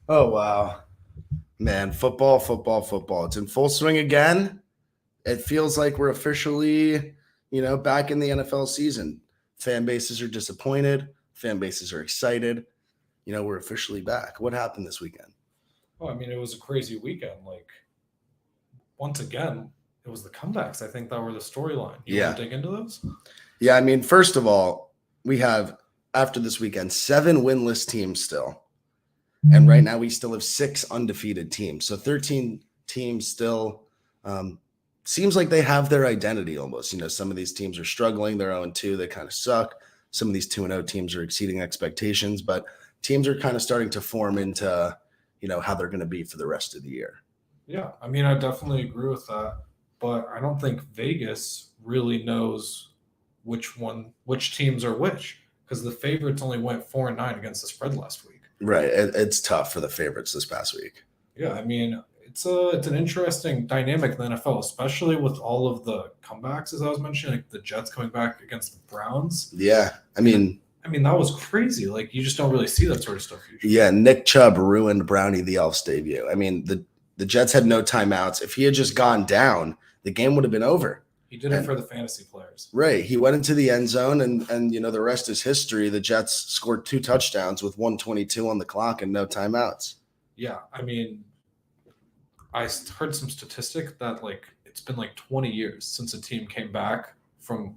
Oh, wow. Man, football, football, football. It's in full swing again. It feels like we're officially, back in the NFL season. Fan bases are disappointed. Fan bases are excited. We're officially back. What happened this weekend? Well, I mean, it was a crazy weekend. Like, once again, it was the comebacks, I think, that were the storyline. You want Yeah. to dig into those? Yeah. I mean, first of all, we have, after this weekend, 7 winless teams still. And right now we still have 6 undefeated teams. So 13 teams still. Um, Seems like they have their identity almost. Some of these teams are struggling. They're 0-2. They kind of suck. Some of these 2-0 teams are exceeding expectations, but teams are kind of starting to form into, how they're going to be for the rest of the year. Yeah, I mean, I definitely agree with that. But I don't think Vegas really knows which teams are which, because the favorites only went 4-9 against the spread last week. Right. It's tough for the favorites this past week. Yeah, I mean, it's an interesting dynamic in the NFL, especially with all of the comebacks, as I was mentioning, like the Jets coming back against the Browns. Yeah. I I mean, mean, I mean that was crazy. Like you just don't really see that sort of stuff usually. yeah, Nick Chubb ruined Brownie the Elf's debut. I mean, the Jets had no timeouts. If he had just gone down, the game would have been over. He did it And for the fantasy players. right, he went into the end zone, and the rest is history. The Jets scored 2 touchdowns with 1:22 on the clock and no timeouts. Yeah, I mean, I heard some statistic that like it's been like 20 years since a team came back from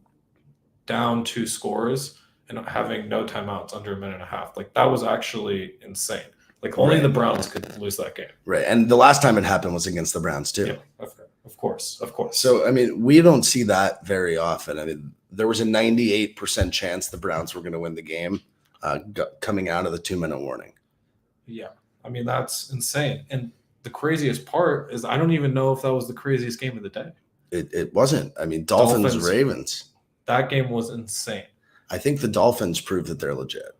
down 2 scores and having no timeouts under a minute and a half. Like that was actually insane. Like only the Right, Browns could lose that game. right, and the last time it happened was against the Browns too. Yeah, of course, of course. So I mean, we don't see that very often. I mean, there was a 98% chance the Browns were going to win the game coming out of the 2-minute warning. Yeah, I mean that's insane. And the craziest part is I don't even know if that was the craziest game of the day. It wasn't. I mean, Dolphins Dolphins. Ravens. That game was insane. I think the Dolphins proved that they're legit.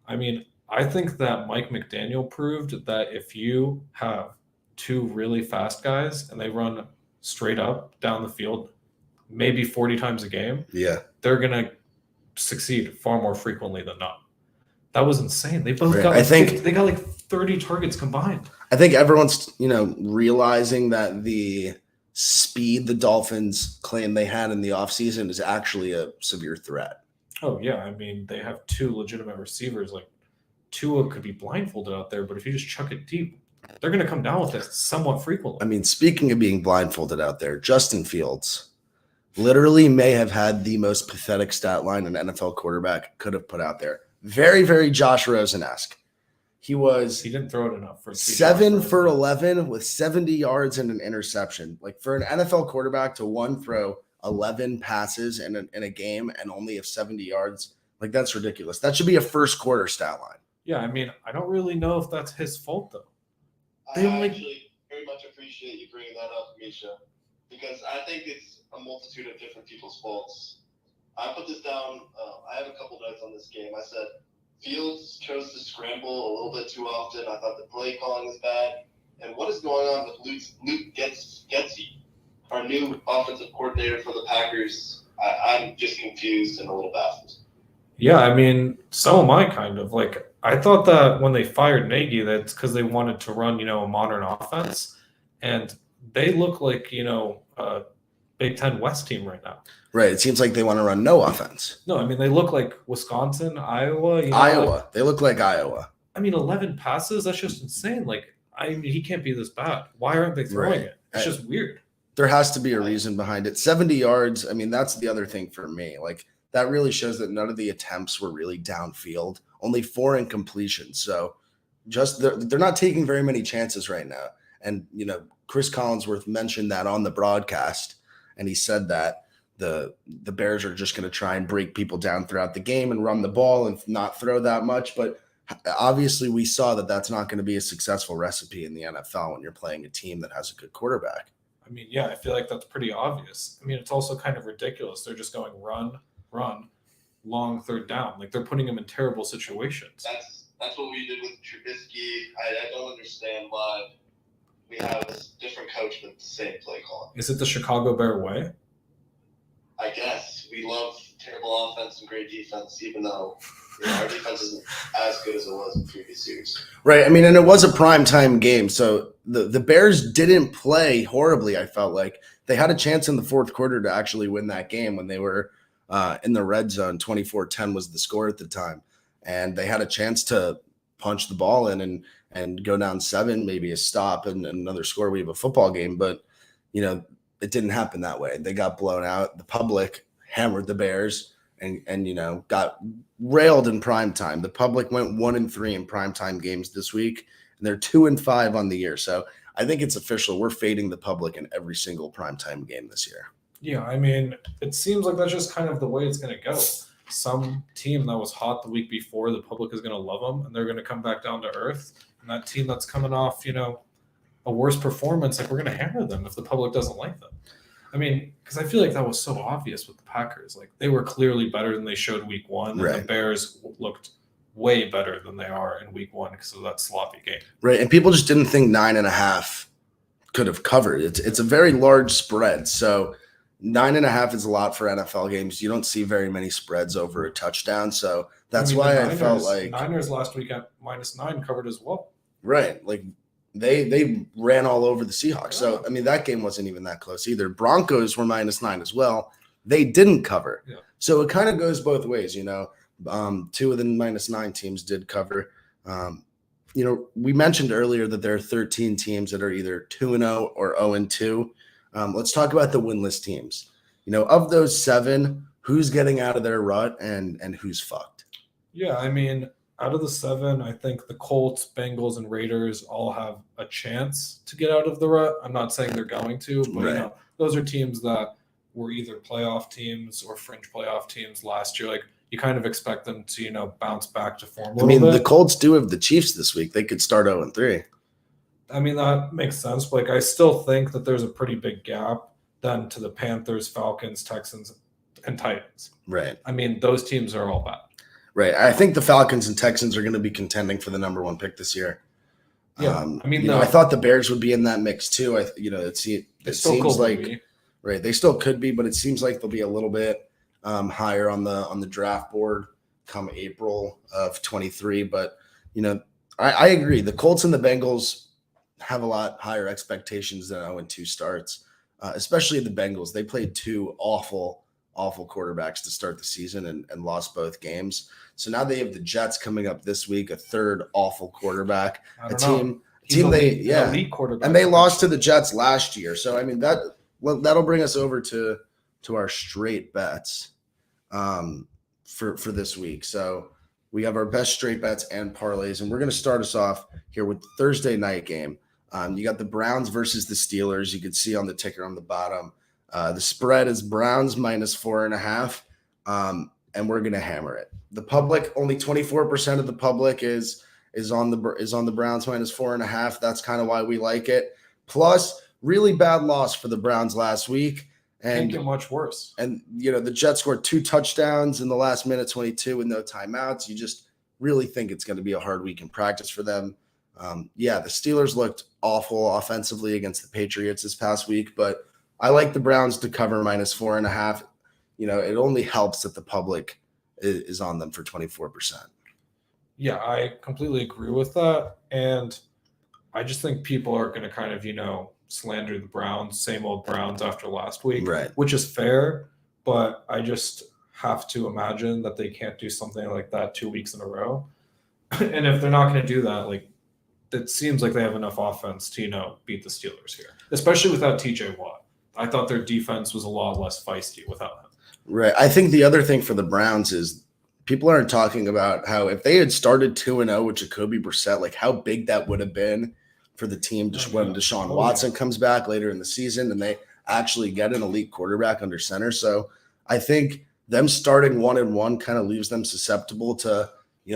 I mean, I think that Mike McDaniel proved that if you have two really fast guys and they run straight up down the field, maybe 40 times a game, Yeah. they're going to succeed far more frequently than not. That was insane. They both Right. got like 50, they got like 30 targets combined. I think everyone's, realizing that the speed the Dolphins claim they had in the offseason is actually a severe threat. Oh yeah, I mean they have two legitimate receivers. Like Tua could be blindfolded out there, but if you just chuck it deep, they're going to come down with it somewhat frequently. I mean, speaking of being blindfolded out there, Justin Fields literally may have had the most pathetic stat line an NFL quarterback could have put out there. Very, very Josh Rosen-esque. He didn't throw it enough for 7 for 11 with 70 yards and an interception. Like for an NFL quarterback to one throw 11 passes in a game and only have 70 yards, like that's ridiculous. That should be a first quarter stat line. Yeah, I mean, I don't really know if that's his fault though. I actually very much appreciate you bringing that up, Misha, because I think it's a multitude of different people's faults. I put this down. I have a couple notes on this game. I said Fields chose to scramble a little bit too often. I thought the play calling was bad. And what is going on with Luke Getsy, our new offensive coordinator for the Packers? I'm just confused and a little baffled. Yeah, I mean, so am I kind of. Like, I thought that when they fired Nagy, that's because they wanted to run, a modern offense. And they look like, a Big Ten West team right now. Right. It seems like they want to run no offense. No, I mean, they look like Wisconsin, Iowa. Iowa. They look like Iowa. I mean, 11 passes, that's just insane. Like, I mean, he can't be this bad. Why aren't they throwing it? It's just weird. There has to be a reason behind it. 70 yards. I mean, that's the other thing for me. Like, that really shows that none of the attempts were really downfield. Only 4 incompletions. So just they're not taking very many chances right now. And, Chris Collinsworth mentioned that on the broadcast, and he said that the Bears are just going to try and break people down throughout the game and run the ball and not throw that much. But obviously we saw that that's not going to be a successful recipe in the NFL when you're playing a team that has a good quarterback. I mean, yeah, I feel like that's pretty obvious. I mean, it's also kind of ridiculous. They're just going run, long third down. Like they're putting them in terrible situations. That's what we did with Trubisky. I don't understand why we have a different coach with the same play calling. Is it the Chicago Bear way? I guess we love terrible offense and great defense, even though our defense isn't as good as it was in previous years. Right. I mean, and it was a primetime game. So the Bears didn't play horribly, I felt like. They had a chance in the fourth quarter to actually win that game when they were in the red zone. 24-10 was the score at the time. And they had a chance to punch the ball in and go down 7, maybe a stop and another score. We have a football game. But, it didn't happen that way. They got blown out. The public hammered the Bears and got railed in prime time. The public went 1-3 in primetime games this week, and they're 2-5 on the year. So I think it's official. We're fading the public in every single primetime game this year. Yeah, I mean, it seems like that's just kind of the way it's going to go. Some team that was hot the week before, the public is going to love them, and they're going to come back down to earth. And that team that's coming off, a worse performance, like we're going to hammer them if the public doesn't like them. I mean, because I feel like that was so obvious with the Packers. Like they were clearly better than they showed week 1. And Right. the Bears looked way better than they are in week 1 because of that sloppy game. Right. And people just didn't think 9.5 could have covered. It's a very large spread. So 9.5 is a lot for NFL games. You don't see very many spreads over a touchdown. So that's why I felt like Niners last week at -9 covered as well. Right. Like they ran all over the Seahawks. So, I mean, that game wasn't even that close either. Broncos were -9 as well. They didn't cover. Yeah. So it kind of goes both ways, 2 of the -9 teams did cover. We mentioned earlier that there are 13 teams that are either 2-0 or 0-2. Let's talk about the winless teams. Of those 7, who's getting out of their rut and who's fucked? Yeah, I mean, out of the 7, I think the Colts, Bengals, and Raiders all have a chance to get out of the rut. I'm not saying they're going to, but Right. those are teams that were either playoff teams or fringe playoff teams last year. Like you kind of expect them to, bounce back to form a little bit. The Colts do have the Chiefs this week. They could start 0-3. I mean, that makes sense. But I still think that there's a pretty big gap then to the Panthers, Falcons, Texans, and Titans. Right. I mean, those teams are all bad. Right. I think the Falcons and Texans are going to be contending for the number 1 pick this year. Yeah. I thought the Bears would be in that mix too. It seems like be. Right. They still could be, but it seems like they'll be a little bit higher on the draft board come April of 23. But I agree. The Colts and the Bengals have a lot higher expectations than 0-2 starts, especially the Bengals. They played 2 awful quarterbacks to start the season and lost both games. So now they have the Jets coming up this week, a third awful quarterback, elite quarterback, and they lost to the Jets last year. So I mean that'll bring us over to our straight bets for this week. So we have our best straight bets and parlays, and we're going to start us off here with the Thursday night game. You got the Browns versus the Steelers. You can see on the ticker on the bottom. The spread is Browns -4.5, and we're going to hammer it. The public, only 24% of the public is on the Browns -4.5. That's kind of why we like it. Plus, really bad loss for the Browns last week. Can't get much worse. And, the Jets scored 2 touchdowns in the last minute 22 with no timeouts. You just really think it's going to be a hard week in practice for them. The Steelers looked awful offensively against the Patriots this past week, but I like the Browns to cover -4.5. It only helps that the public is on them for 24%. Yeah, I completely agree with that. And I just think people are going to kind of, slander the Browns, same old Browns after last week, Right. which is fair. But I just have to imagine that they can't do something like that 2 weeks in a row. And if they're not going to do that, it seems like they have enough offense to, beat the Steelers here, especially without TJ Watt. I thought their defense was a lot less feisty without him. Right. I think the other thing for the Browns is people aren't talking about how if they had started 2-0 with Jacoby Brissett, how big that would have been for the team when Deshaun Watson comes back later in the season and they actually get an elite quarterback under center. So I think them starting 1-1 kind of leaves them susceptible to,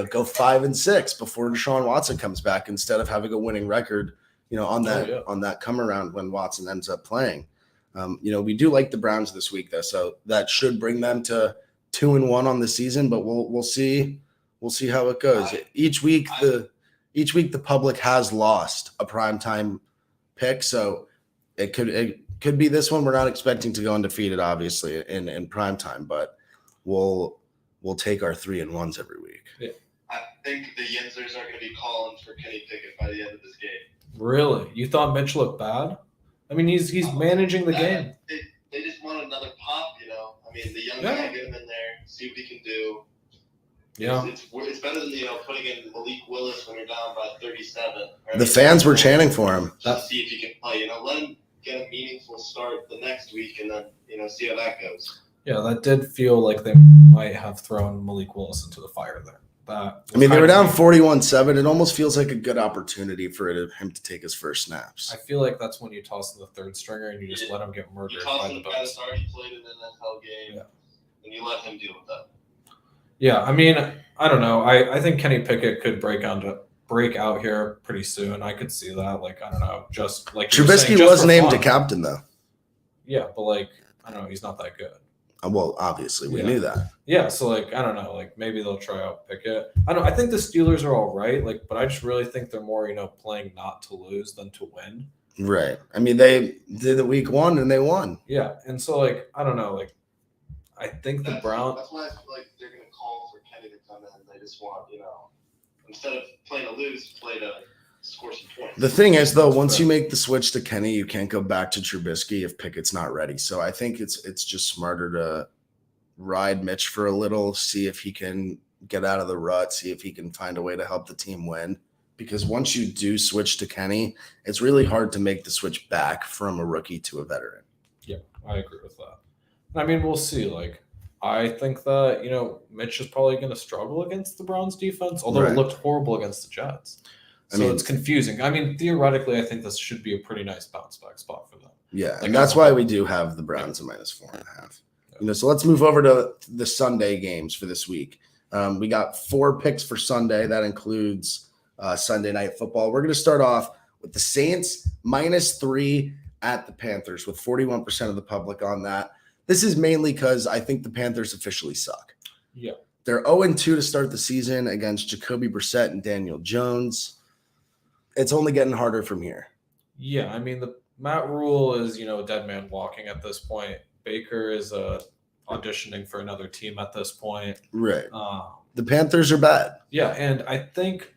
go 5-6 before Deshaun Watson comes back instead of having a winning record, on that come around when Watson ends up playing. We do like the Browns this week though, so that should bring them to 2-1 on the season, but we'll see how it goes. Each week the public has lost a primetime pick, so it could be this one. We're not expecting to go undefeated, obviously, in primetime, but we'll take our 3-1s every week. Yeah. I think the Yinzers are going to be calling for Kenny Pickett by the end of this game. Really? You thought Mitch looked bad? I mean, he's managing the game. They just want another pop, you know. I mean, the young Yeah. guy, get him in there, see what he can do. Yeah. It's better than putting in Malik Willis when you're down by 37. The fans were chanting for him. Just see if he can play. Let him get a meaningful start the next week, and then see how that goes. Yeah, that did feel like they might have thrown Malik Willis into the fire there. They were down 41-7. It almost feels like a good opportunity for him to take his first snaps. I feel like that's when you toss in the third stringer and you just let him get murdered You toss by him the a guy that's Bucks. already played an NFL game, and you let him deal with that. Yeah, I mean, I don't know. I think Kenny Pickett could break out here pretty soon. I could see that. Like, I don't know, just like you were saying, Trubisky just was for named fun. a captain, though. Yeah, but like, I don't know, he's not that good. Well, obviously, we Yeah. knew that. Yeah, so like, I don't know, like maybe they'll try out Pickett. I think the Steelers are all right, like, but I just really think they're more, playing not to lose than to win. Right. I mean, they did it week 1 and they won. Yeah, and so like, I don't know, like, I think the Browns. That's why I feel like they're going to call for Kenny to come in. They just want, instead of playing to lose, play to score some points. The thing is, though, once you make the switch to Kenny, you can't go back to Trubisky if Pickett's not ready. So I think it's just smarter to ride Mitch for a little, see if he can get out of the rut, see if he can find a way to help the team win. Because once you do switch to Kenny, it's really hard to make the switch back from a rookie to a veteran. Yeah, I agree with that. I mean, we'll see. Like, I think that, Mitch is probably going to struggle against the Browns defense, although Right. it looked horrible against the Jets. So it's confusing. I mean, theoretically, I think this should be a pretty nice bounce back spot for them. Yeah, Like, and that's why we do have the Browns at -4.5. So let's move over to the Sunday games for this week. We got 4 picks for Sunday. That includes Sunday Night Football. We're going to start off with the Saints -3 at the Panthers with 41% of the public on that. This is mainly because I think the Panthers officially suck. Yeah. They're 0-2 to start the season against Jacoby Brissett and Daniel Jones. It's only getting harder from here. Yeah, I mean, the Matt Rule is, a dead man walking at this point. Baker is auditioning for another team at this point. Right. The Panthers are bad. Yeah, and I think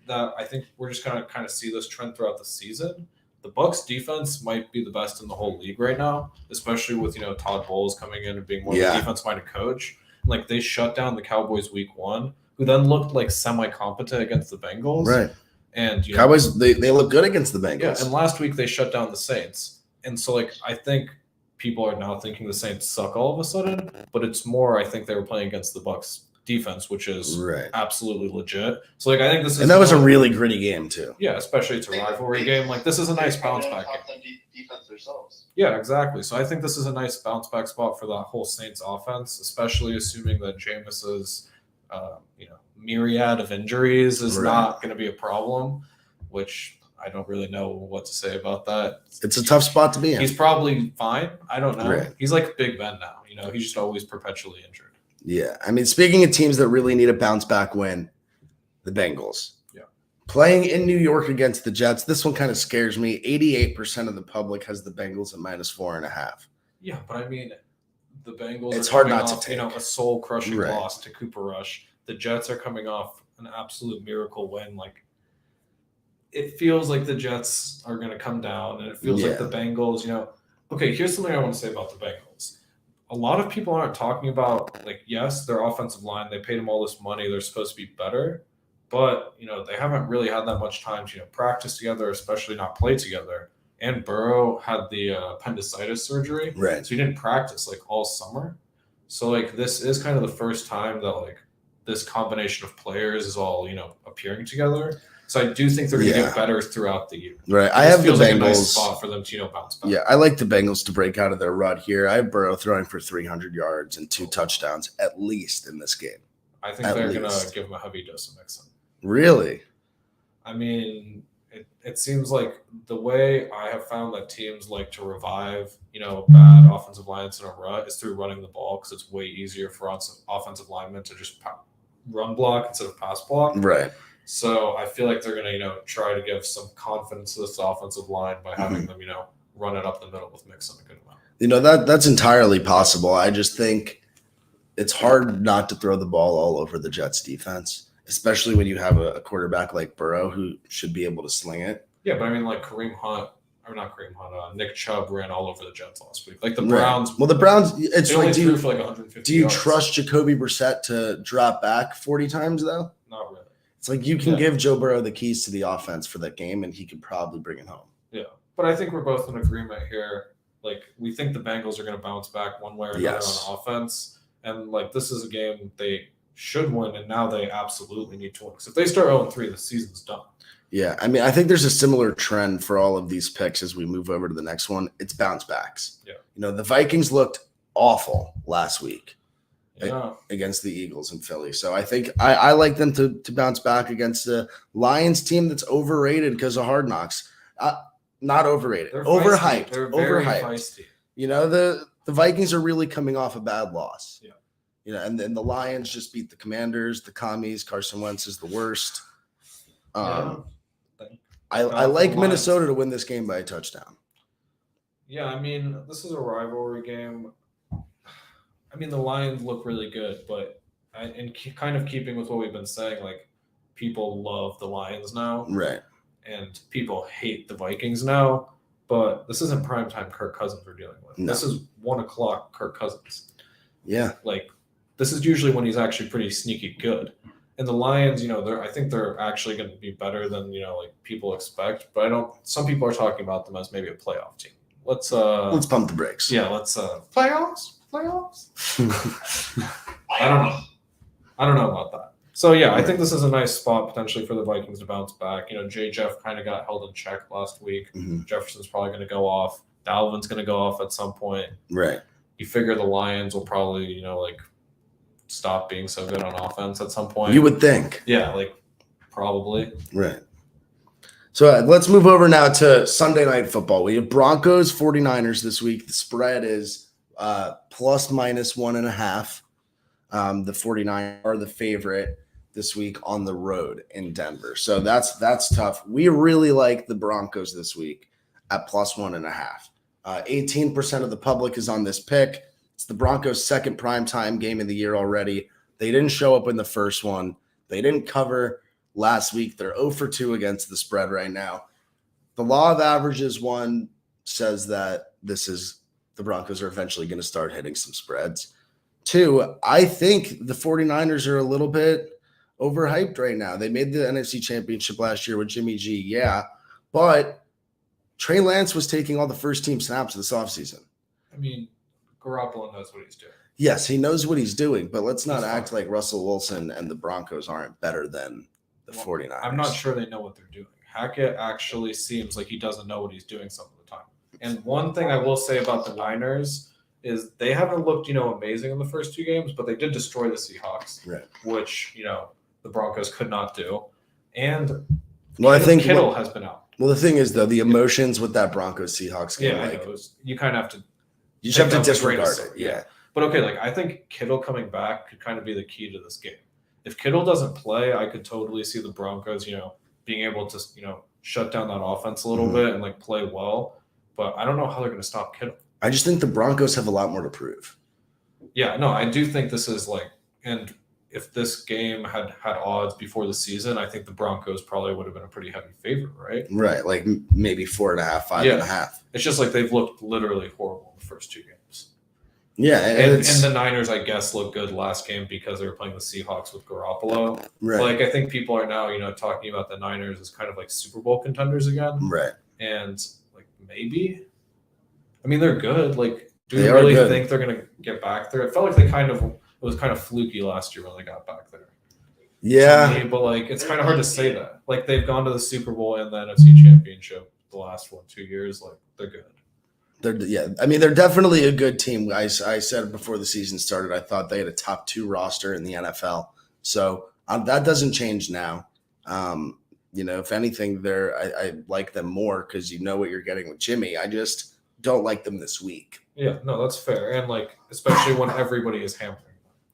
we're just gonna kind of see this trend throughout the season. The Bucks defense might be the best in the whole league right now, especially with Todd Bowles coming in and being more of a defense-minded coach. Like, they shut down the Cowboys week 1, who then looked like semi-competent against the Bengals. Right. And Cowboys, they look good against the Bengals. Yeah, and last week they shut down the Saints. And so, like, I think people are now thinking the Saints suck all of a sudden, but it's more, I think they were playing against the Bucks defense, which is absolutely legit. So, like, I think this is... And that was a really gritty game, too. Yeah, especially it's a rivalry game. Like, this is a nice bounce back game. Defense themselves. Yeah, exactly. So I think this is a nice bounce back spot for that whole Saints offense, especially assuming that Jameis's, myriad of injuries is not going to be a problem, which I don't really know what to say about that. It's a tough spot to be in. He's probably fine. I don't know. Right. He's like Big Ben now. He's just always perpetually injured. Yeah. I mean, speaking of teams that really need a bounce back win, the Bengals. Yeah. Playing in New York against the Jets, this one kind of scares me. 88% of the public has the Bengals at -4.5. Yeah, but I mean, the Bengals it's are hard coming not off, to take. a soul-crushing loss to Cooper Rush. The Jets are coming off an absolute miracle win. Like, it feels like the Jets are going to come down, and it feels like the Bengals, Okay, here's something I want to say about the Bengals. A lot of people aren't talking about, like, yes, their offensive line, they paid them all this money, they're supposed to be better, but, they haven't really had that much time to, practice together, especially not play together. And Burrow had the appendicitis surgery, Right. so he didn't practice, like, all summer. So, like, this is kind of the first time that, like, this combination of players is all, appearing together. So I do think they're going to get better throughout the year. Right. I have the Bengals. Bengals. Like a nice spot for them to, bounce back. Yeah, I like the Bengals to break out of their rut here. I have Burrow throwing for 300 yards and 2 touchdowns at least in this game. I think they're going to give them a heavy dose of Mixon. Really? I mean, it seems like the way I have found that teams like to revive, bad offensive lines in a rut is through running the ball, because it's way easier for offensive linemen to just run block instead of pass block. Right. So I feel like they're going to, try to give some confidence to this offensive line by having them, run it up the middle with Mixon a good amount. That's entirely possible. I just think it's hard not to throw the ball all over the Jets defense, especially when you have a quarterback like Burrow who should be able to sling it. Yeah, but I mean, like Nick Chubb ran all over the Jets last week. Like the Right. Browns. Well, the Browns, it's they only like, threw for like 150 do you yards. trust Jacoby Brissett to drop back 40 times though? Not really. It's like you can give Joe Burrow the keys to the offense for that game, and he could probably bring it home. Yeah, but I think we're both in agreement here. Like, we think the Bengals are going to bounce back one way or another on offense, and like this is a game they should win, and now they absolutely need to win. Because if they start 0-3, the season's done. Yeah, I mean, I think there's a similar trend for all of these picks as we move over to the next one. It's bounce backs. Yeah, the Vikings looked awful last week. Yeah. Against the Eagles in Philly. So I think I like them to bounce back against the Lions team that's overrated because of Hard Knocks. Not overrated. They're Overhyped. feisty. They're very Overhyped. feisty. The Vikings are really coming off a bad loss. Yeah. And then the Lions just beat the Commanders, the Commies. Carson Wentz is the worst. I like Minnesota to win this game by a touchdown. Yeah, I mean, this is a rivalry game. I mean, the Lions look really good, but in kind of keeping with what we've been saying, like, people love the Lions now. Right. And people hate the Vikings now. But this isn't primetime Kirk Cousins we're dealing with. No. This is 1 o'clock Kirk Cousins. Yeah. Like, this is usually when he's actually pretty sneaky good. And the Lions, I think they're actually going to be better than, like people expect. But some people are talking about them as maybe a playoff team. Let's pump the brakes. Yeah, let's playoffs. I don't know about that. So yeah, I think this is a nice spot potentially for the Vikings to bounce back. Jeff kind of got held in check last week. Mm-hmm. Jefferson's probably going to go off. Dalvin's going to go off at some point. Right. You figure the Lions will probably, stop being so good on offense at some point. You would think. Yeah, probably. Right. So let's move over now to Sunday Night Football. We have Broncos 49ers this week. The spread is plus minus 1.5. The 49ers are the favorite this week on the road in Denver. So that's tough. We really like the Broncos this week at plus 1.5. 18% of the public is on this pick. It's the Broncos' second primetime game of the year already. They didn't show up in the first one. They didn't cover last week. They're 0 for 2 against the spread right now. The law of averages one says that the Broncos are eventually going to start hitting some spreads. 2, I think the 49ers are a little bit overhyped right now. They made the NFC Championship last year with Jimmy G, yeah, but Trey Lance was taking all the first-team snaps this offseason. I mean, Garoppolo knows what he's doing. Yes, he knows what he's doing, but let's not act like Russell Wilson and the Broncos aren't better than the 49ers. I'm not sure they know what they're doing. Hackett actually seems like he doesn't know what he's doing some of the time. And one thing I will say about the Niners is they haven't looked, amazing in the first 2 games, but they did destroy the Seahawks, right, which, the Broncos could not do. And I think Kittle has been out. Well, the thing is, though, the emotions with that Broncos Seahawks game, I know. You kind of have to. You just have to disregard it. Yeah. But okay, I think Kittle coming back could kind of be the key to this game. If Kittle doesn't play, I could totally see the Broncos, being able to, shut down that offense a little bit and play well. But I don't know how they're going to stop Kittle. I just think the Broncos have a lot more to prove. Yeah, no, I do think this is and if this game had odds before the season, I think the Broncos probably would have been a pretty heavy favorite, right? Right, maybe 4.5, 5.5. It's just they've looked literally horrible in the first 2 games. Yeah, and the Niners, I guess, looked good last game because they were playing the Seahawks with Garoppolo. Right. I think people are now, talking about the Niners as kind of Super Bowl contenders again. Right. And maybe, I mean, they're good. Do you really think they're going to get back there? It felt like it was kind of fluky last year when they got back there. Yeah. But it's kind of hard to say that. They've gone to the Super Bowl and the NFC Championship the last 2 years. They're good. They're definitely a good team. I said before the season started, I thought they had a top 2 roster in the NFL. So that doesn't change now. If anything, I like them more because you know what you're getting with Jimmy. I just don't like them this week. Yeah, no, that's fair. And especially when everybody is hammering.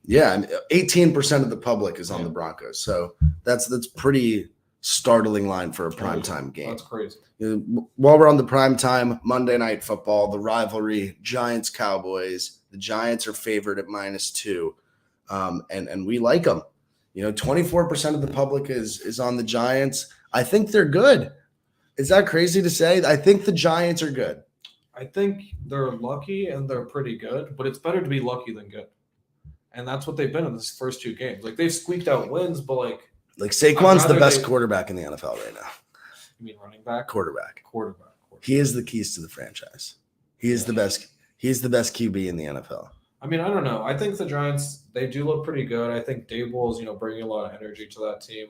Yeah, 18% of the public is on the Broncos. So that's pretty startling line for a primetime game. That's crazy. While we're on the primetime Monday Night Football, the rivalry, Giants-Cowboys. The Giants are favored at -2. and we like them. 24% of the public is on the Giants. I think they're good. Is that crazy to say? I think the Giants are good. I think they're lucky and they're pretty good, but it's better to be lucky than good. And that's what they've been in these first 2 games. Like they've squeaked out wins, but like Saquon's the best quarterback in the NFL right now. You mean running back? Quarterback. He is the keys to the franchise. He is the best. He's the best QB in the NFL. I mean, I don't know. I think the Giants, they do look pretty good. I think Dable is, bringing a lot of energy to that team.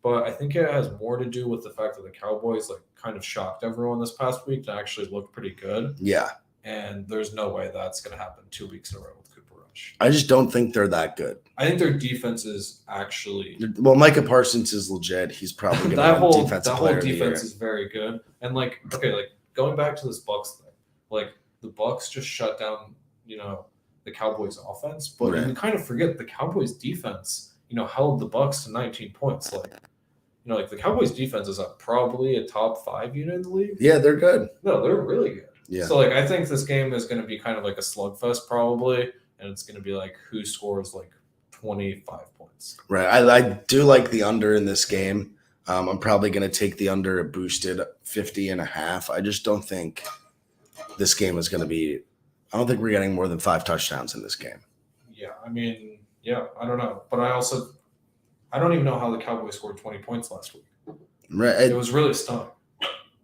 But I think it has more to do with the fact that the Cowboys kind of shocked everyone this past week to actually look pretty good. Yeah. And there's no way that's going to happen 2 weeks in a row with Cooper Rush. I just don't think they're that good. I think their defense is actually – Well, Micah Parsons is legit. He's probably going to be defensive player of the year. That whole defense is very good. And, going back to this Bucs thing, the Bucs just shut down, the Cowboys offense. But right. You kind of forget the Cowboys defense, held the Bucs to 19 points. The Cowboys defense is probably a top 5 unit in the league. Yeah, they're good. No, they're really good. Yeah. So, I think this game is going to be kind of like a slugfest probably, and it's going to be who scores 25 points. Right. I do like the under in this game. I'm probably going to take the under a boosted 50.5. I just don't think this game is going to be – I don't think we're getting more than 5 touchdowns in this game. Yeah, I mean, I don't know. But I don't even know how the Cowboys scored 20 points last week. Right. It was really stunning.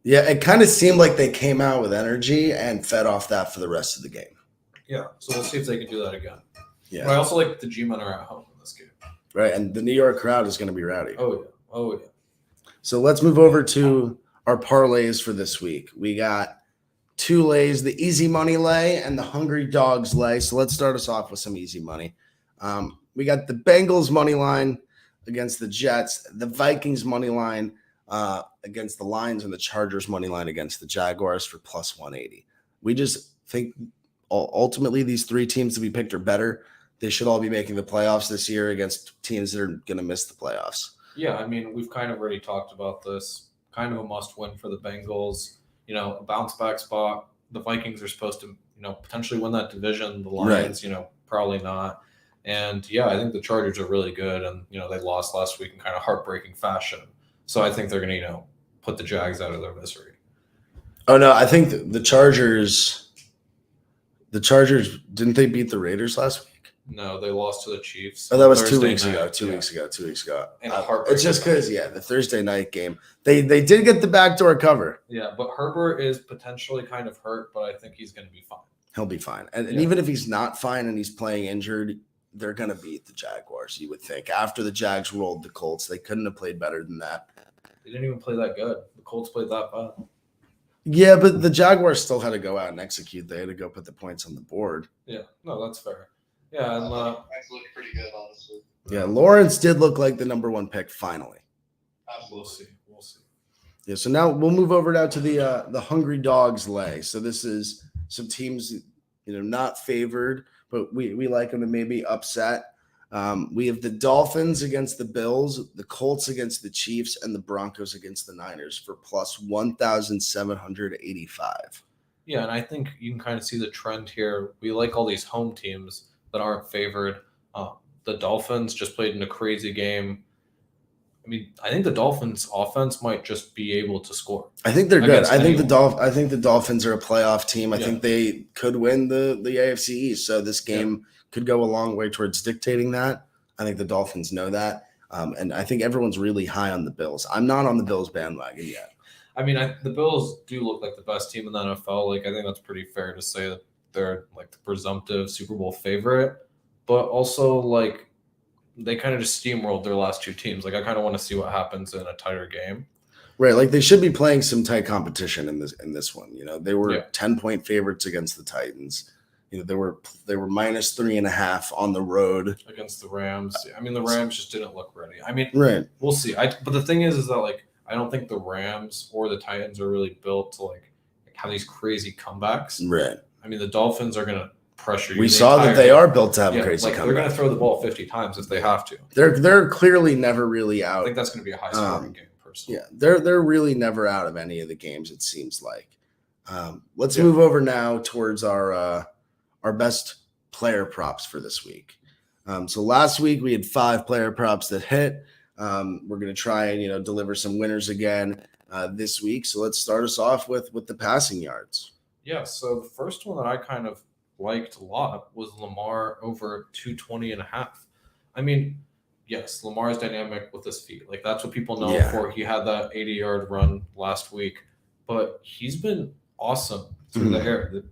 Yeah, it kind of seemed like they came out with energy and fed off that for the rest of the game. Yeah, so we'll see if they can do that again. Yeah. But I also like the G-Men are at home in this game. Right, and the New York crowd is going to be rowdy. Oh, yeah. So let's move over to our parlays for this week. We got 2 lays, the easy money lay and the hungry dogs lay. So let's start us off with some easy money. We got the Bengals money line against the Jets, the Vikings money line against the Lions, and the Chargers money line against the Jaguars for plus 180. We just think ultimately these 3 teams that we picked are better. They should all be making the playoffs this year against teams that are going to miss the playoffs. Yeah, I mean, we've kind of already talked about this. Kind of a must-win for the Bengals. A bounce-back spot. The Vikings are supposed to, potentially win that division. The Lions, right. Probably not. And, I think the Chargers are really good. And, they lost last week in kind of heartbreaking fashion. So I think they're going to, put the Jags out of their misery. Oh, no, I think the Chargers, didn't they beat the Raiders last week? No, they lost to the Chiefs. Oh, that was Thursday 2 weeks night. ago. 2 weeks ago. 2 weeks ago. It's just because, the Thursday night game, they did get the backdoor cover. Yeah, but Herbert is potentially kind of hurt, but I think he's going to be fine. He'll be fine. And even if he's not fine and he's playing injured, they're going to beat the Jaguars, you would think. After the Jags rolled the Colts, they couldn't have played better than that. They didn't even play that good. The Colts played that bad. Yeah, but the Jaguars still had to go out and execute. They had to go put the points on the board. Yeah, no, that's fair. Yeah, and That's looking pretty good, honestly. Yeah, Lawrence did look like the number 1 pick finally. Absolutely. We'll see. Yeah, so now we'll move over now to the Hungry Dogs lay. So this is some teams, not favored, but we like them to maybe upset. We have the Dolphins against the Bills, the Colts against the Chiefs, and the Broncos against the Niners for plus 1,785. Yeah, and I think you can kind of see the trend here. We like all these home teams that aren't favored. The Dolphins just played in a crazy game. I mean, I think the Dolphins' offense might just be able to score. I think they're good. I think anyone. I think the Dolphins are a playoff team. I Yeah. think they could win the AFC East. So this game could go a long way towards dictating that. I think the Dolphins know that. And I think everyone's really high on the Bills. I'm not on the Bills bandwagon yet. I mean, the Bills do look like the best team in the NFL. I think that's pretty fair to say that they're the presumptive Super Bowl favorite. But also, they kind of just steamrolled their last 2 teams. I kind of want to see what happens in a tighter game. Right, they should be playing some tight competition in this one. They were 10-point favorites against the Titans. They were minus 3.5 on the road against the Rams. I mean, the Rams just didn't look ready. I mean, right. We'll see. But the thing is that I don't think the Rams or the Titans are really built to have these crazy comebacks. Right. I mean, the Dolphins are going to pressure you. We saw that they are built to have a crazy comeback. They're going to throw the ball 50 times if they have to. They're clearly never really out. I think that's going to be a high-scoring game, personally. Yeah, they're really never out of any of the games, it seems like. Let's move over now towards our best player props for this week. So last week we had 5 player props that hit. We're going to try and deliver some winners again this week. So let's start us off with the passing yards. Yeah, so the first one that I kind of liked a lot was Lamar over 220.5. I mean, yes, Lamar's dynamic with his feet. Like, that's what people know him for. He had that 80-yard run last week, but he's been awesome through the air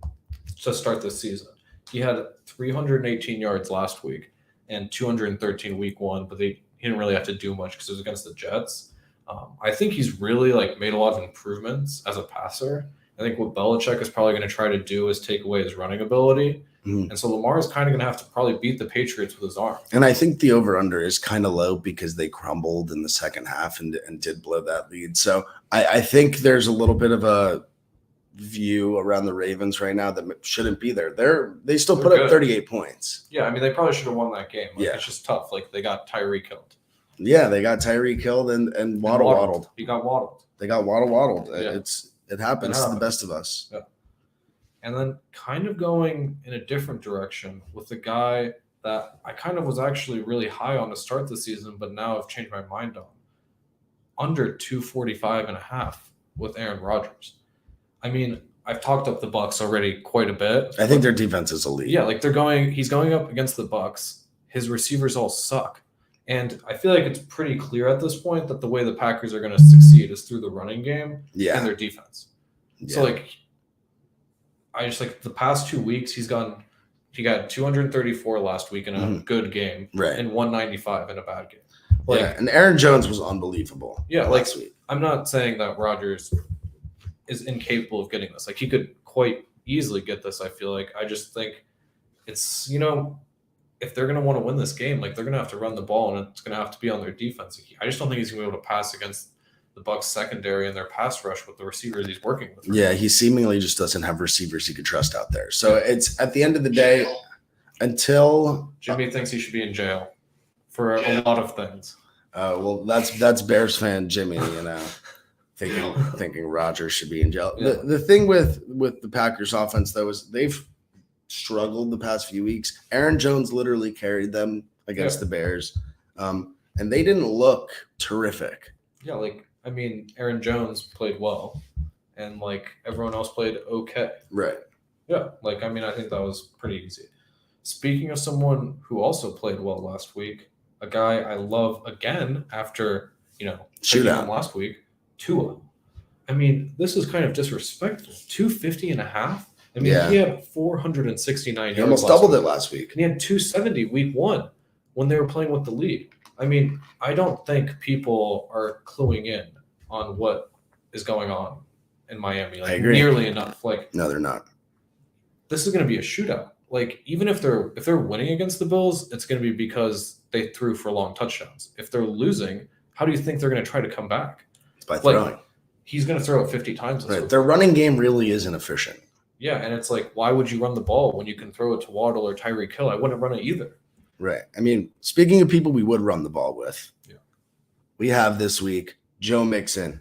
to start this season. He had 318 yards last week and 213 week 1, but he didn't really have to do much because it was against the Jets. I think he's really made a lot of improvements as a passer. I think what Belichick is probably going to try to do is take away his running ability. And so Lamar is kind of going to have to probably beat the Patriots with his arm. And I think the over-under is kind of low because they crumbled in the second half and did blow that lead. So I think there's a little bit of a view around the Ravens right now that shouldn't be there. They still put up 38 points. Yeah, I mean, they probably should have won that game. It's just tough. They got Tyree killed. Yeah, they got Tyree killed and Waddle waddled. He got waddled. They got waddled. Yeah. It happens to the best of us. Yeah. And then kind of going in a different direction with the guy that I kind of was actually really high on to start the season, but now I've changed my mind on. Under 245.5 with Aaron Rodgers. I mean, I've talked up the Bucs already quite a bit. I think their defense is elite. Yeah, he's going up against the Bucs. His receivers all suck. And I feel like it's pretty clear at this point that the way the Packers are going to succeed is through the running game and their defense. Yeah. So I just the past 2 weeks he got 234 last week in a good game, and 195 in a bad game. And Aaron Jones was unbelievable. Yeah, last week. I'm not saying that Rodgers is incapable of getting this. He could quite easily get this. I feel like I just think it's if they're going to want to win this game, they're going to have to run the ball, and it's going to have to be on their defense. I just don't think he's going to be able to pass against the Bucs secondary and their pass rush with the receivers he's working with. Yeah, he seemingly just doesn't have receivers he could trust out there. So it's at the end of the day, until Jimmy thinks he should be in jail for a lot of things. Well, that's Bears fan Jimmy, thinking Rodgers should be in jail. Yeah. The thing with the Packers offense though is they've struggled the past few weeks. Aaron Jones literally carried them against the Bears, and they didn't look terrific. Yeah, I mean, Aaron Jones played well, and everyone else played okay. Right. Yeah, I mean, I think that was pretty easy. Speaking of someone who also played well last week, a guy I love again after shootout last week, Tua. I mean, this is kind of disrespectful. 250.5. I mean, he had 469 yards. He almost doubled it last week. And he had 270 week 1 when they were playing with the league. I mean, I don't think people are cluing in on what is going on in Miami I agree. Nearly enough. No, they're not. This is going to be a shootout. Even if they're winning against the Bills, it's going to be because they threw for long touchdowns. If they're losing, how do you think they're going to try to come back? It's by throwing. He's going to throw it 50 times. Right. Their running game really isn't efficient. Yeah, and it's why would you run the ball when you can throw it to Waddle or Tyreek Hill? I wouldn't run it either. Right. I mean, speaking of people we would run the ball with, we have this week Joe Mixon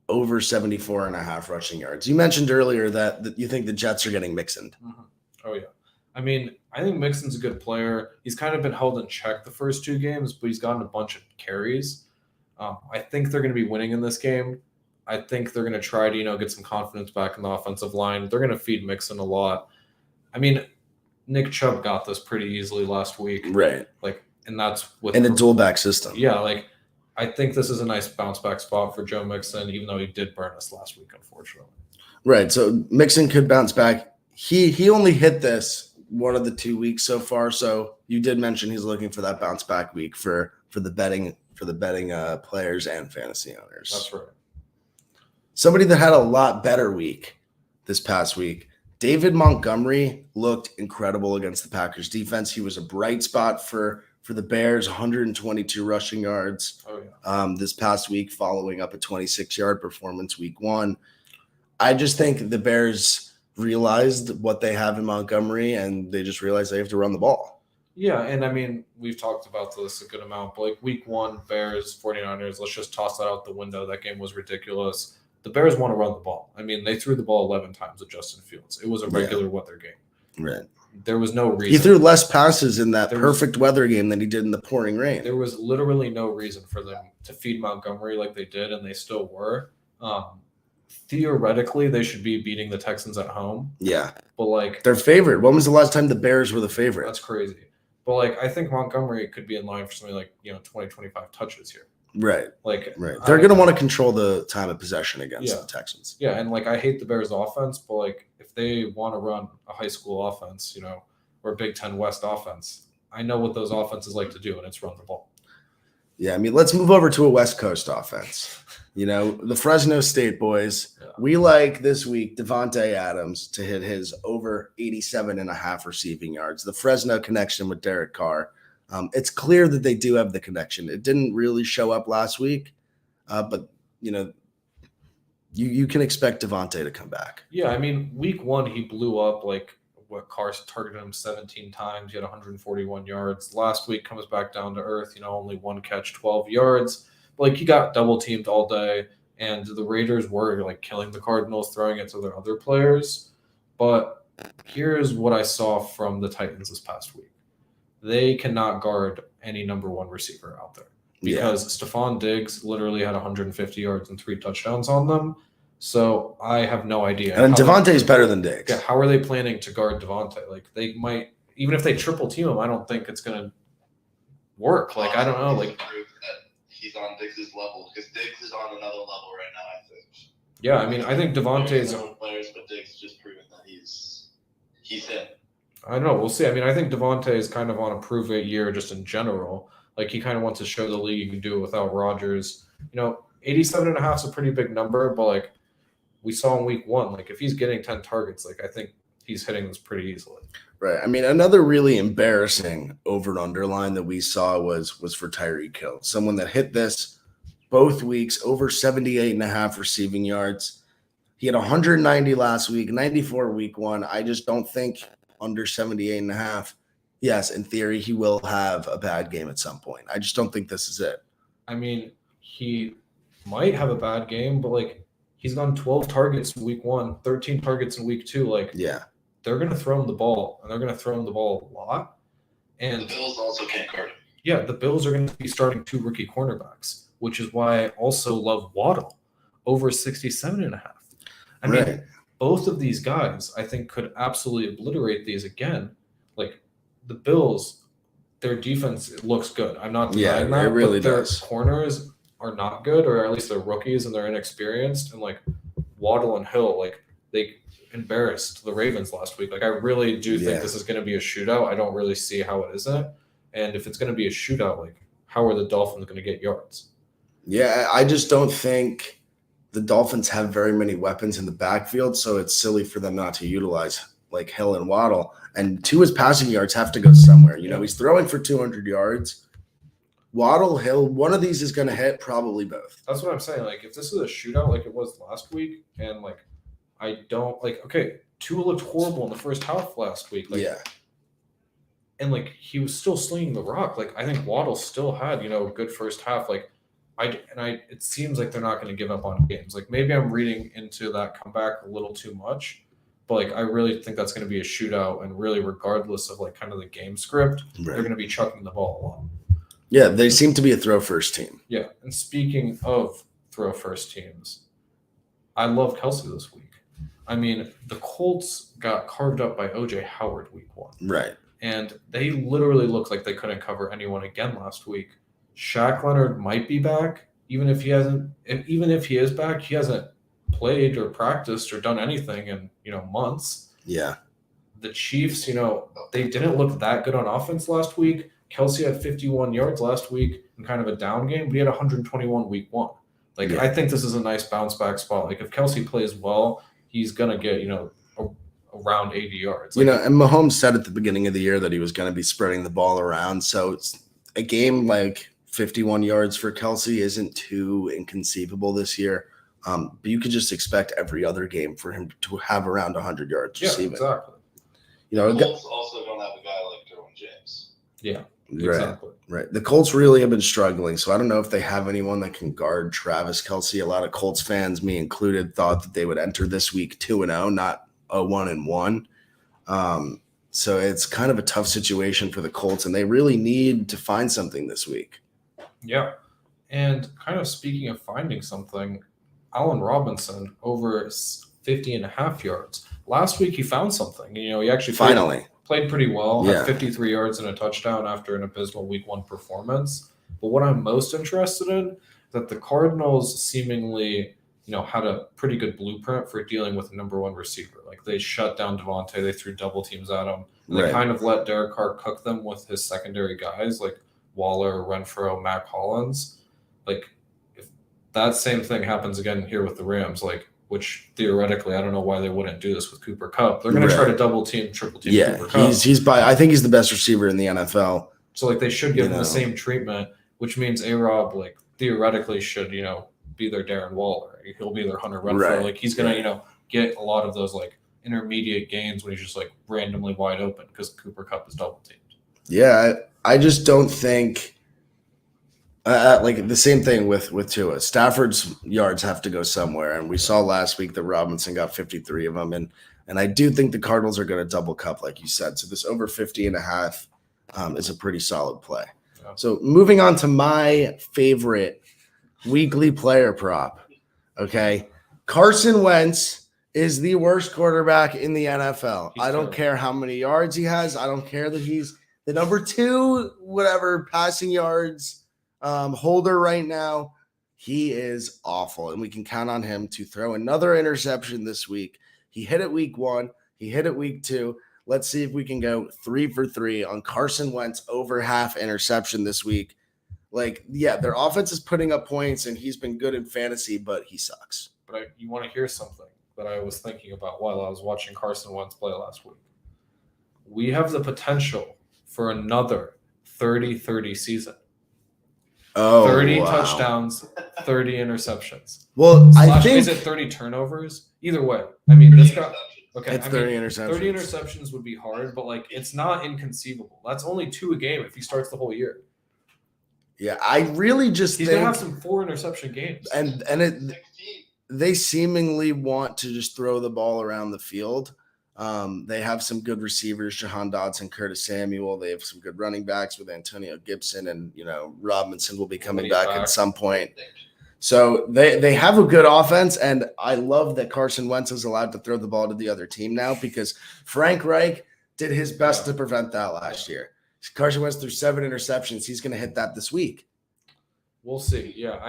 over 74.5 rushing yards. You mentioned earlier that you think the Jets are getting Mixoned. Mm-hmm. Oh, yeah. I mean, I think Mixon's a good player. He's kind of been held in check the first 2 games, but he's gotten a bunch of carries. I think they're going to be winning in this game. I think they're going to try to, get some confidence back in the offensive line. They're going to feed Mixon a lot. I mean, Nick Chubb got this pretty easily last week. Right. And that's with in a dual back system. Yeah, I think this is a nice bounce back spot for Joe Mixon, even though he did burn us last week, unfortunately. Right. So Mixon could bounce back. He only hit this one of the 2 weeks so far. So you did mention he's looking for that bounce back week for the betting players and fantasy owners. That's right. Somebody that had a lot better week this past week, David Montgomery looked incredible against the Packers defense. He was a bright spot for the Bears, 122 rushing yards this past week, following up a 26-yard performance week 1. I just think the Bears realized what they have in Montgomery, and they just realized they have to run the ball. Yeah, and I mean, we've talked about this a good amount, but week 1, Bears, 49ers, let's just toss that out the window. That game was ridiculous. The Bears want to run the ball. I mean, they threw the ball 11 times at Justin Fields. It was a regular weather game. Right. there was no reason. He threw less passes in that There was- perfect weather game than he did in the pouring rain. There was literally no reason for them to feed Montgomery like they did, and they still were. Theoretically, they should be beating the Texans at home, Yeah. but like They're favored. When was the last time the Bears were the favorite? that's crazy. But like I think Montgomery could be in line for something like 20, 25 touches here. Right. Like They're going to want to control the time of possession against the Texans. Yeah, and like I hate the Bears offense, but like if they want to run a high school offense, or a Big Ten West offense, I know what those offenses like to do, and it's run the ball. Yeah, I mean, let's move over to a West Coast offense. The Fresno State boys. Yeah. We like this week Devontae Adams to hit his over 87.5 receiving yards. The Fresno connection with Derek Carr. It's clear that they do have the connection. It didn't really show up last week, but you can expect Devontae to come back. Yeah, I mean, week 1 he blew up like what Carr targeted him 17 times. He had 141 yards. Last week comes back down to earth. Only 1 catch, 12 yards. But, like he got double teamed all day, and the Raiders were like killing the Cardinals, throwing it to their other players. But here's what I saw from the Titans this past week. They cannot guard any number 1 receiver out there because Stephon Diggs literally had 150 yards and 3 touchdowns on them. So I have no idea. And Devontae's better than Diggs. Yeah, how are they planning to guard Devontae? Like they might, even if they triple team him, I don't think it's gonna work. Like I don't know. Like prove that he's on Diggs' level because Diggs is on another level right now. I think. yeah, I mean, I think Devontae's. There's players, but Diggs just proven that he's him. I don't know. We'll see. I mean, I think Devontae is kind of on a prove it year just in general. Like he kind of wants to show the league you can do it without Rodgers. 87.5 is a pretty big number, but like we saw in week 1, like if he's getting 10 targets, like I think he's hitting this pretty easily. Right. I mean, another really embarrassing over and underline that we saw was for Tyreek Hill, someone that hit this both weeks, over 78.5 receiving yards. He had 190 last week, 94 week 1. I just don't think under 78.5. Yes, in theory, he will have a bad game at some point. I just don't think this is it. I mean, he might have a bad game, but like he's gone 12 targets in week 1, 13 targets in week 2. Like, they're going to throw him the ball, and they're going to throw him the ball a lot. And the Bills also can't guard him. Yeah, the Bills are going to be starting 2 rookie cornerbacks, which is why I also love Waddle over 67.5. I mean, both of these guys, I think, could absolutely obliterate these again. Like the Bills, their defense looks good. I'm not denying that. It really but their does. Corners are not good, or at least they're rookies and they're inexperienced. And like Waddle and Hill, like they embarrassed the Ravens last week. Like I really do think this is going to be a shootout. I don't really see how it isn't. And if it's going to be a shootout, like how are the Dolphins going to get yards? Yeah, I just don't think the Dolphins have very many weapons in the backfield, so it's silly for them not to utilize like Hill and Waddle. And his passing yards have to go somewhere. He's throwing for 200 yards. Waddle, Hill, one of these is going to hit, probably both. That's what I'm saying. Like, if this is a shootout like it was last week, and like, I don't like, okay, Tua looked horrible in the first half last week. Like, and like, he was still slinging the rock. Like, I think Waddle still had, a good first half. Like, it seems like they're not going to give up on games. Like, maybe I'm reading into that comeback a little too much. But like, I really think that's going to be a shootout, and really, regardless of like kind of the game script, they're going to be chucking the ball a lot. Yeah, they seem to be a throw first team. Yeah, and speaking of throw first teams, I love Kelsey this week. I mean, the Colts got carved up by O.J. Howard week 1. Right. And they literally looked like they couldn't cover anyone again last week. Shaq Leonard might be back, even if he is back, he hasn't played or practiced or done anything in, months. Yeah. The Chiefs, they didn't look that good on offense last week. Kelsey had 51 yards last week in kind of a down game, but he had 121 week 1. Like, I think this is a nice bounce back spot. Like, if Kelsey plays well, he's going to get, around 80 yards. Like, and Mahomes said at the beginning of the year that he was going to be spreading the ball around. So it's a game like 51 yards for Kelsey isn't too inconceivable this year. But you could just expect every other game for him to have around 100 yards receiving. Exactly. The Colts also don't have a guy like Derwin James. Yeah. Exactly. Right. The Colts really have been struggling, so I don't know if they have anyone that can guard Travis Kelce. A lot of Colts fans, me included, thought that they would enter this week 2-0, not 1-1. So it's kind of a tough situation for the Colts, and they really need to find something this week. Yeah. And kind of speaking of finding something, Allen Robinson over 50.5 yards. Last week he found something. He actually played pretty well, Yeah. had 53 yards and a touchdown after an abysmal week 1 performance. But what I'm most interested in is that the Cardinals seemingly, had a pretty good blueprint for dealing with a number 1 receiver. Like they shut down Devontae, they threw double teams at him. And They kind of let Derek Carr cook them with his secondary guys like Waller, Renfro, Mac Hollins. Like if that same thing happens again here with the Rams, which theoretically I don't know why they wouldn't do this with Cooper Kupp. They're going to try to double team, triple team Cooper Kupp. I think he's the best receiver in the NFL. So they should give him the same treatment, which means A-Rob theoretically should be their Darren Waller. He'll be their Hunter Renfro. Right. He's going to get a lot of those intermediate gains when he's just randomly wide open because Cooper Kupp is double teamed. Yeah, I just don't think. The same thing with Tua. Stafford's yards have to go somewhere, and we saw last week that Robinson got 53 of them, and I do think the Cardinals are going to double Kupp, like you said. So this over 50.5 is a pretty solid play. Yeah. So moving on to my favorite weekly player prop. Okay, Carson Wentz is the worst quarterback in the NFL. I don't care how many yards he has. I don't care that he's the number 2 passing yards holder right now. He is awful, and we can count on him to throw another interception this week. He hit it week 1. He hit it week 2. Let's see if we can go 3 for 3 on Carson Wentz over half interception this week. Their offense is putting up points, and he's been good in fantasy, but he sucks. But you want to hear something that I was thinking about while I was watching Carson Wentz play last week. We have the potential for another 30-30 season. 30 touchdowns, 30 interceptions. Well, I think is it 30 turnovers? Either way. I mean, this guy. Okay, it's 30 interceptions. 30 interceptions would be hard, but it's not inconceivable. That's only 2 a game if he starts the whole year. Yeah, I really just he's gonna have some 4 interception games. And they seemingly want to just throw the ball around the field. They have some good receivers, Jahan Dotson, Curtis Samuel. They have some good running backs with Antonio Gibson, and Robinson will be coming back at some point. So they have a good offense, and I love that Carson Wentz is allowed to throw the ball to the other team now because Frank Reich did his best to prevent that last year. Carson Wentz threw 7 interceptions. He's going to hit that this week. We'll see. Yeah,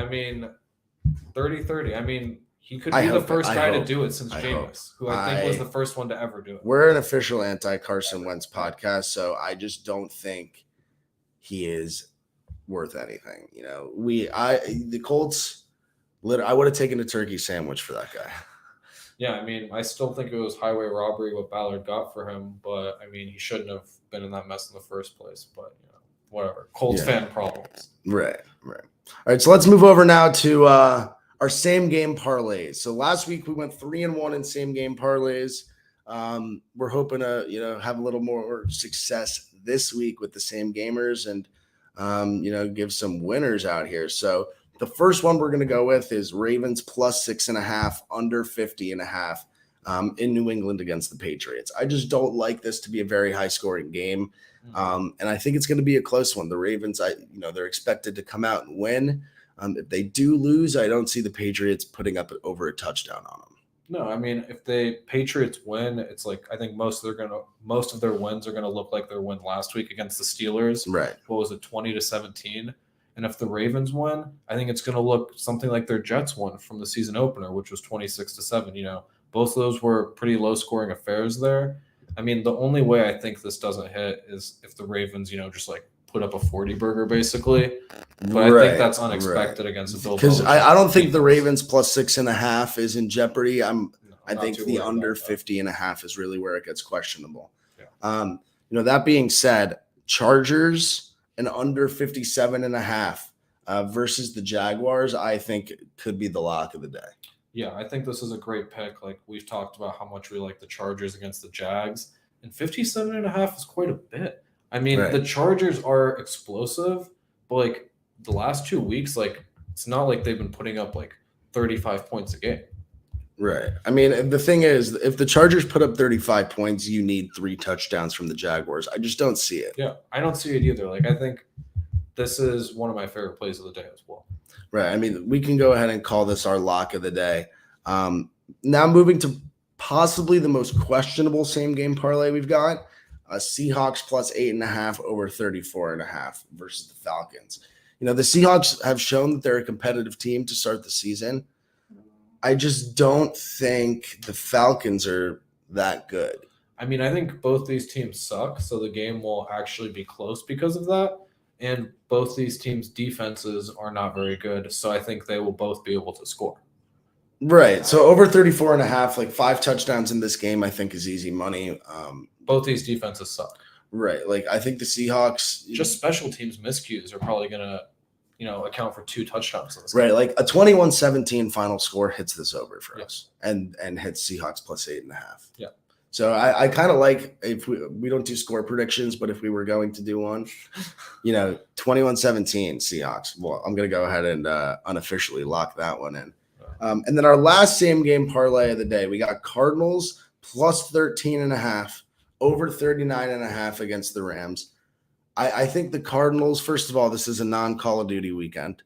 30-30. He could be the first guy to do it since Jameis, who I think was the first one to ever do it. We're an official anti-Carson Wentz podcast, so I just don't think he is worth anything. The Colts, I would have taken a turkey sandwich for that guy. Yeah, I still think it was highway robbery what Ballard got for him, but he shouldn't have been in that mess in the first place. But whatever. Colts fan problems. Right. All right, so let's move over now to our same game parlays. So last week we went 3-1 in same game parlays. We're hoping to have a little more success this week with the same gamers and give some winners out here. So the first one we're going to go with is Ravens plus 6.5 under 50.5 in New England against the Patriots. I just don't like this to be a very high scoring game. And I think it's going to be a close one. The Ravens, they're expected to come out and win. If they do lose, I don't see the Patriots putting up over a touchdown on them. No, if the Patriots win, it's I think most of their wins are gonna look like their win last week against the Steelers. Right. What was it, 20-17? And if the Ravens win, I think it's gonna look something like their Jets won from the season opener, which was 26-7. Both of those were pretty low scoring affairs there. The only way I think this doesn't hit is if the Ravens, just put up a 40 burger basically. But I think that's unexpected against the Bill. Because I don't think the Ravens plus 6.5 is in jeopardy. I think the under 50.5 is really where it gets questionable. Yeah. That being said, Chargers and under 57.5 versus the Jaguars, I think could be the lock of the day. Yeah, I think this is a great pick. We've talked about how much we like the Chargers against the Jags, and 57.5 is quite a bit. The Chargers are explosive, but the last 2 weeks, it's not like they've been putting up 35 points a game. Right. I mean, the thing is, if the Chargers put up 35 points, you need 3 touchdowns from the Jaguars. I just don't see it. Yeah, I don't see it either. Like, I think this is one of my favorite plays of the day as well. Right. I mean, we can go ahead and call this our lock of the day. Now moving to possibly the most questionable same game parlay we've got. Seahawks plus 8.5 over 34.5 versus the Falcons. You know, the Seahawks have shown that they're a competitive team to start the season. I just don't think the Falcons are that good. I mean, I think both these teams suck, so the game will actually be close because of that. And both these teams' defenses are not very good, so I think they will both be able to score. Right. So over 34.5, like 5 touchdowns in this game, I think is easy money. Both these defenses suck. Right. Like I think the Seahawks Just special teams miscues are probably going to, account for 2 touchdowns in this right, game. like a 21-17 final score hits this over for Yeah. us and hits Seahawks plus 8.5. Yeah. So I kind of like if we don't do score predictions, but if we were going to do one, 21-17 Seahawks. Well, I'm going to go ahead and unofficially lock that one in. And then our last same game parlay of the day, we got Cardinals plus 13.5 over 39.5 against the Rams. I think the Cardinals, first of all, this is a non-Call of Duty weekend.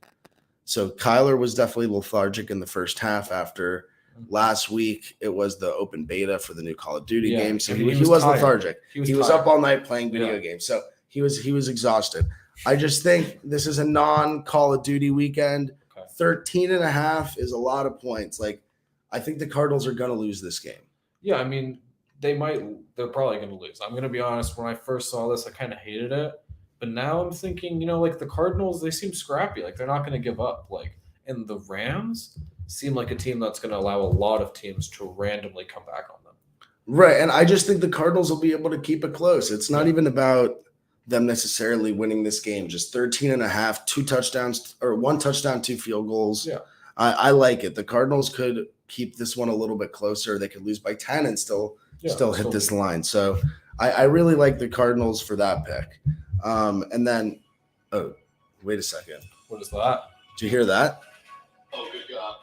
So Kyler was definitely lethargic in the first half after last week. It was the open beta for the new Call of Duty game. So and he was tired. lethargic. He was tired. up all night playing video games. So he was exhausted. I just think this is a non-Call of Duty weekend. Okay. 13.5 is a lot of points. Like, I think the Cardinals are going to lose this game. Yeah, I mean, they're probably going to lose. I'm going to be honest. When I first saw this, I kind of hated it. But now I'm thinking, like the Cardinals, they seem scrappy. Like they're not going to give up. Like, and the Rams seem like a team that's going to allow a lot of teams to randomly come back on them. Right. And I just think the Cardinals will be able to keep it close. It's not even about them necessarily winning this game. Just 13.5, 2 touchdowns or 1 touchdown, 2 field goals. Yeah. I like it. The Cardinals could keep this one a little bit closer. They could lose by 10 and still hit this line. So I really like the Cardinals for that pick. And then, wait a second. What is that? Did you hear that? Oh, good job.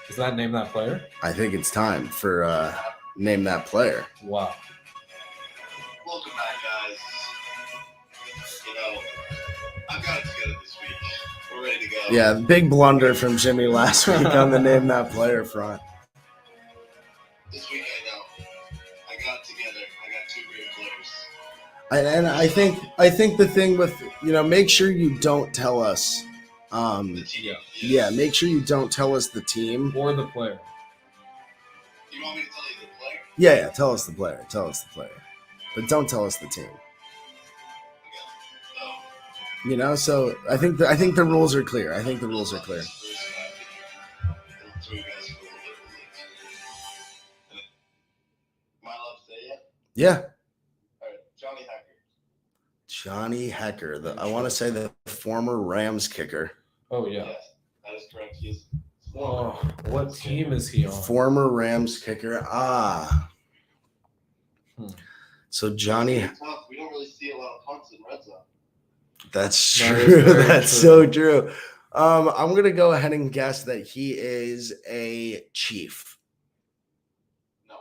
Does that name that player? I think it's time for name that player. Wow. Welcome back, guys. I've got it together this week. We're ready to go. Yeah, big blunder from Jimmy last week on the name that player front. This week I know. I got it together. I got 2 great players. And I think the thing with make sure you don't tell us. The team. Yeah, make sure you don't tell us the team. Or the player. You want me to tell you the player? Yeah, tell us the player. Tell us the player, but don't tell us the team. Okay. So I think the rules are clear. I think the rules are clear. My love say it? Yeah, All right, Johnny Hacker. Johnny Hecker. I want to say the former Rams kicker. Oh, yeah. Yes, that is correct. He's Oh, what team is he on? Former Rams kicker. So Johnny. tough. We don't really see a lot of punts in red zone. That's That is true. very That's true. so true. I'm gonna go ahead and guess that he is a Chief. No,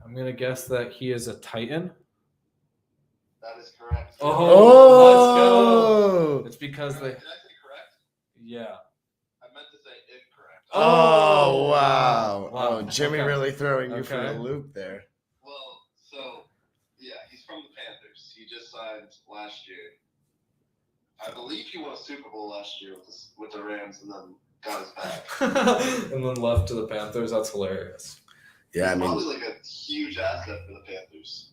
I'm going to guess that he is a Titan. that is correct. Oh, It's because they. Did I say correct? Yeah. I meant to say incorrect. Oh, wow. Wow. Oh, Jimmy Okay. really throwing you for Okay. the loop there. Well, so yeah, he's from the Panthers. He just signed last year. I believe he won a Super Bowl last year with the Rams, and then got his back. And then left to the Panthers. That's hilarious. Yeah, I mean, Probably like a huge asset for the Panthers.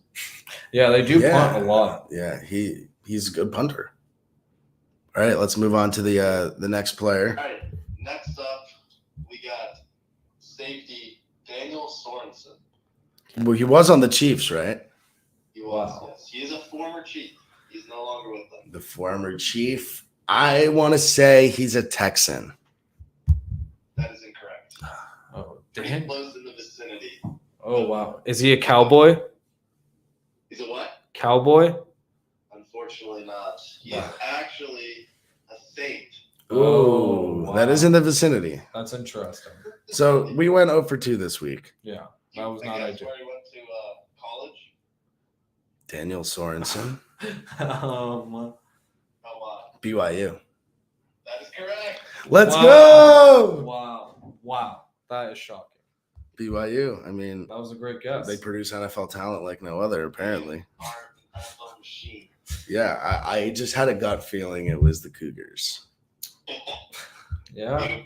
Yeah, they do Yeah. punt a lot. yeah, he's a good punter. All right, let's move on to the next player. All right, next up we got safety Daniel Sorensen. Well, he was on the Chiefs, right? He was. Wow. Yes, he is a former Chief. He's no longer with them. The former Chief. I want to say he's a Texan. That is incorrect. Oh, Pretty damn. close in the vicinity. Oh, wow. Is he a cowboy? He's a what? Cowboy? Unfortunately not. He is Wow. actually a Saint. Ooh. That is in the vicinity. That's interesting. So we went 0 for 2 this week. Yeah, that was I not guess ideal. where he went to college. Daniel Sorensen, Oh, BYU. that is correct. Let's Wow. go! Wow. That is shocking. BYU. I mean, That was a great guess. they produce NFL talent like no other, apparently. Are an NFL machine. Yeah, I just had a gut feeling it was the Cougars. Yeah.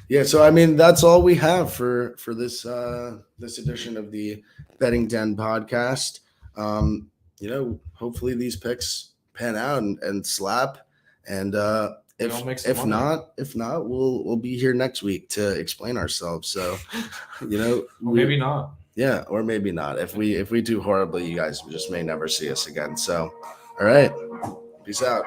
Yeah, so I mean that's all we have for this this edition of the Betting Den podcast. Hopefully these picks pan out and slap, and We all make some if money. not, we'll be here next week to explain ourselves. So Or maybe not. yeah, or maybe not. If we do horribly, you guys just may never see us again. So, all right, peace out.